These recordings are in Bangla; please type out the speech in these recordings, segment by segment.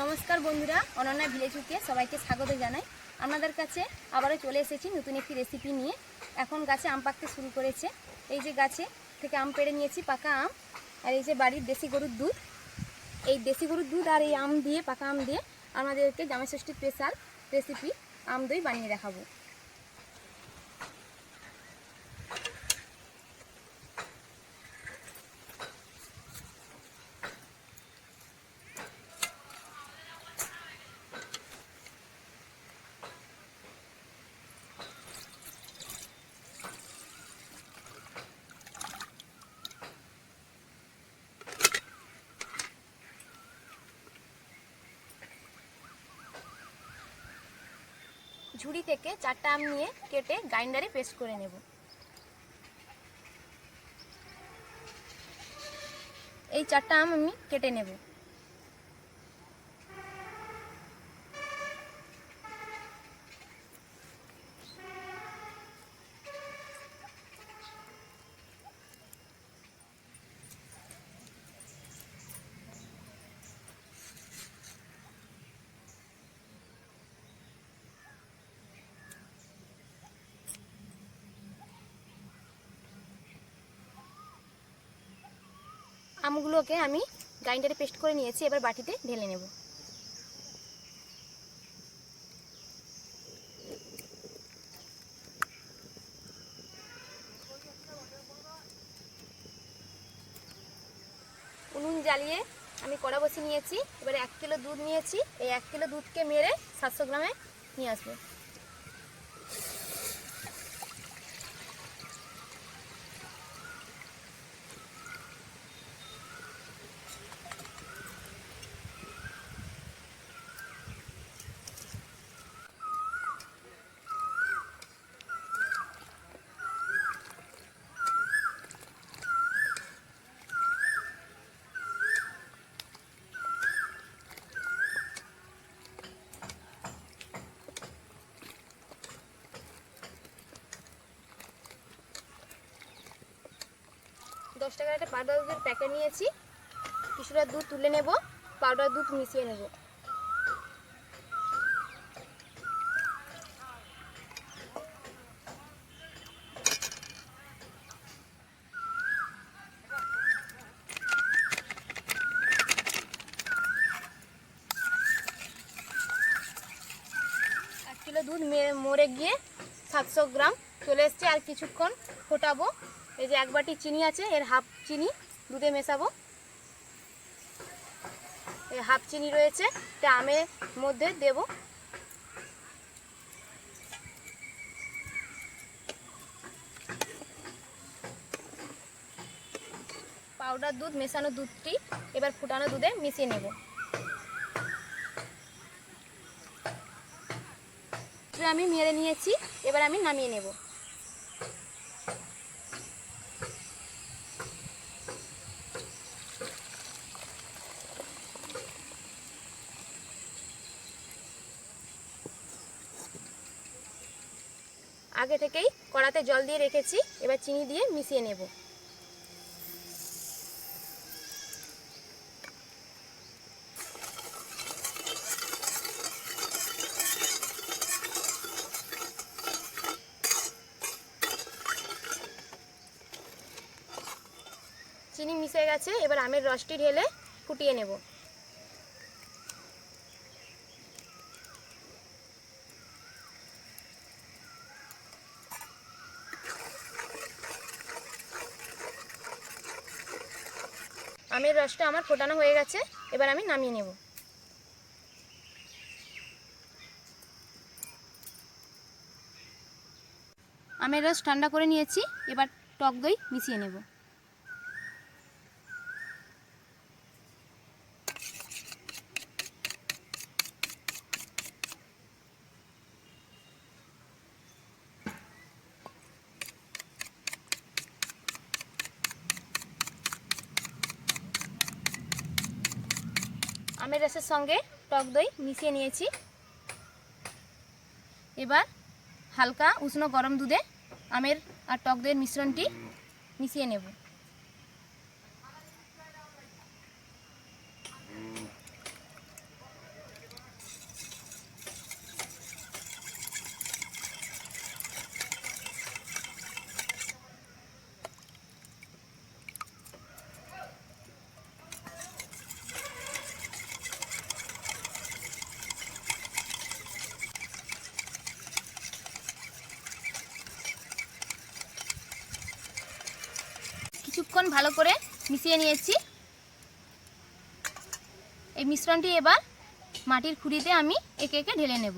নমস্কার বন্ধুরা, অনন্যা ভিলেজকে সবাইকে স্বাগত জানাই। আপনাদের কাছে আবারও চলে এসেছি নতুন একটি রেসিপি নিয়ে। এখন গাছে আম পাকতে শুরু করেছে। এই যে গাছে থেকে আম পেড়ে নিয়েছি, পাকা আম। আর এই যে বাড়ির দেশি গরুর দুধ, এই দেশি গরুর দুধ আর এই আম দিয়ে, পাকা আম দিয়ে আমাদেরকে জামাই ষষ্ঠীর স্পেশাল রেসিপি আম দই বানিয়ে দেখাবো। ঝুড়ি থেকে 4টা আম নিয়ে কেটে গ্রাইন্ডারে পেস্ট করে নেব। এই 4টা আম আমি কেটে নেব। আমগুলোকে আমি গ্রাইন্ডারে পেস্ট করে নিয়েছি, এবার বাটিতে ঢেলে নেব। উনুন জ্বালিয়ে আমি কড়া বসিয়ে নিয়েছি। এবারে 1 কিলো দুধ নিয়েছি। এই 1 কিলো দুধকে মেরে 700 গ্রামে নিয়ে আসবো। দশ টাকার একটা পাউডার দুধের প্যাকেট নিয়েছি। কিছুটা দুধ তুলে নেব, পাউডার দুধ মিশিয়ে নেব। কিলো দুধ মরে গিয়ে 700 গ্রাম চলে এসছে। আর কিছুক্ষণ ফোটাবো। এই যে 1 বাটি চিনি আছে, এর হাফ চিনি দুধে মেশাবো। এই হাফ চিনি রয়েছে, এটা আমের মধ্যে দেব। পাউডার দুধ মেশানো দুধটি এবার ফুটানো দুধে মিশিয়ে নেব। আমি মেরে নিয়েছি, এবার আমি নামিয়ে নেব। আগে থেকেই কড়াতে জল দিয়ে রেখেছি, এবার চিনি দিয়ে মিশিয়ে নেব। চিনি মিশে গেছে, এবার আমের রসটি ঢেলে ফুটিয়ে নেব। আমের রসটা আমার ফোটানো হয়ে গেছে, এবার আমি নামিয়ে নেব। আমের রস ঠান্ডা করে নিয়েছি, এবার টক দই মিশিয়ে নেব। আমের রসের সঙ্গে টক দই মিশিয়ে নিয়েছি। এবার হালকা উষ্ণ গরম দুধে আমের আর টক দইয়ের মিশ্রণটি মিশিয়ে নেব। কিছুক্ষণ ভালো করে মিশিয়ে নিয়েছি। এই মিশ্রণটি এবার মাটির খুঁড়িতে আমি একে একে ঢেলে নেব।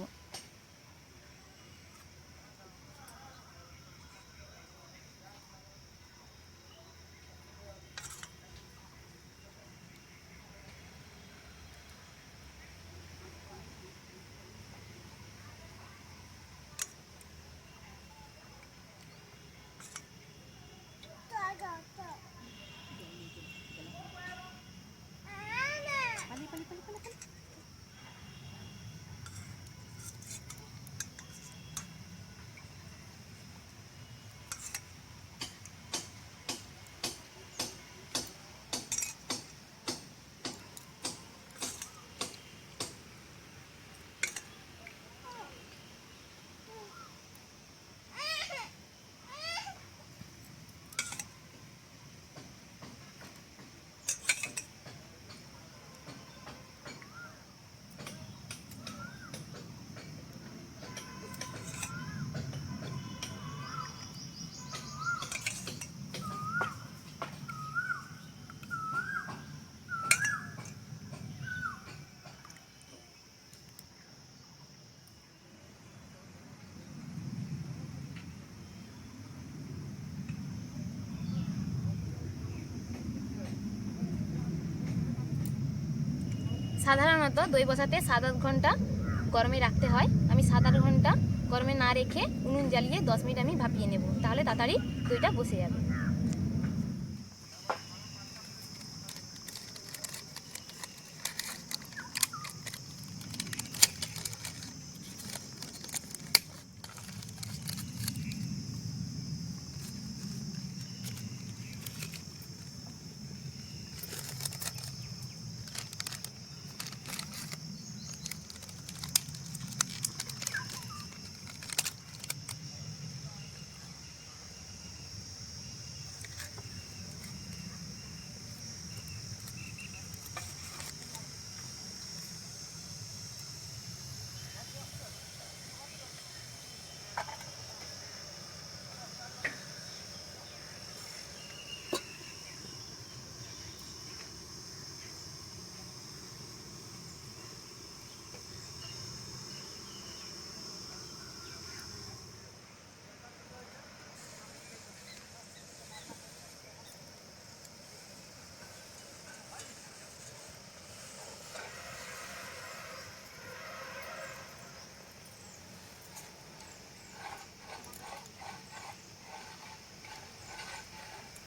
সাধারণত দই বসাতে 7-8 ঘন্টা গরমে রাখতে হয়। আমি 7-8 ঘন্টা গরমে না রেখে উনুন জ্বালিয়ে 10 মিনিট আমি ভাপিয়ে নেব, তাহলে তাড়াতাড়ি দইটা বসে যাবে।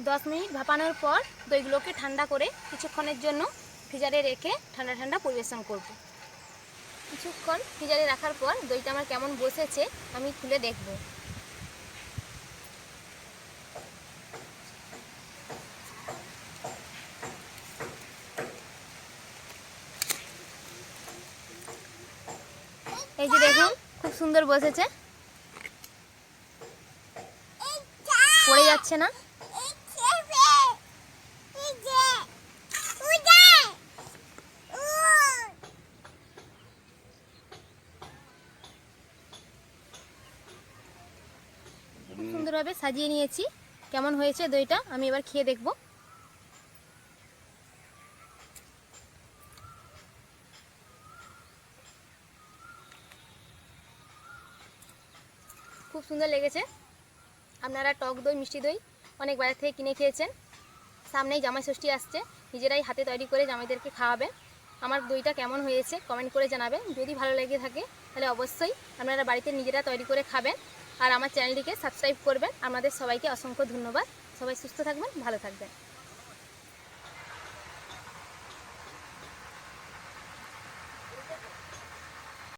দশ মিনিট ভাপানোর পর দইগুলোকে ঠান্ডা করে কিছুক্ষণের জন্য ফ্রিজারে রেখে ঠান্ডা ঠান্ডা পরিবেশন করব। কিছুক্ষণ ফ্রিজারে রাখার পর দইটা আমার কেমন বসেছে আমি খুলে দেখব। এই যে দেখুন, খুব সুন্দর বসেছে, পড়ে যাচ্ছে না। সুন্দরভাবে সাজিয়ে নিয়েছি। কেমন হয়েছে দইটা আমি এবার খেয়ে দেখব। খুব সুন্দর লেগেছে। আপনারা টক দই, মিষ্টি দই অনেক বাজার থেকে কিনে খেয়েছেন। সামনেই জামাই ষষ্ঠী আসছে, নিজেরাই হাতে তৈরি করে জামাইদেরকে খাওয়াবেন। আমার দইটা কেমন হয়েছে কমেন্ট করে জানাবেন। যদি ভালো লেগে থাকে তাহলে অবশ্যই আপনারা বাড়িতে নিজেরা তৈরি করে খাবেন আর আমার চ্যানেলটিকে সাবস্ক্রাইব করবেন। আপনাদের সবাইকে অসংখ্য ধন্যবাদ। সবাই সুস্থ থাকবেন, ভালো থাকবেন।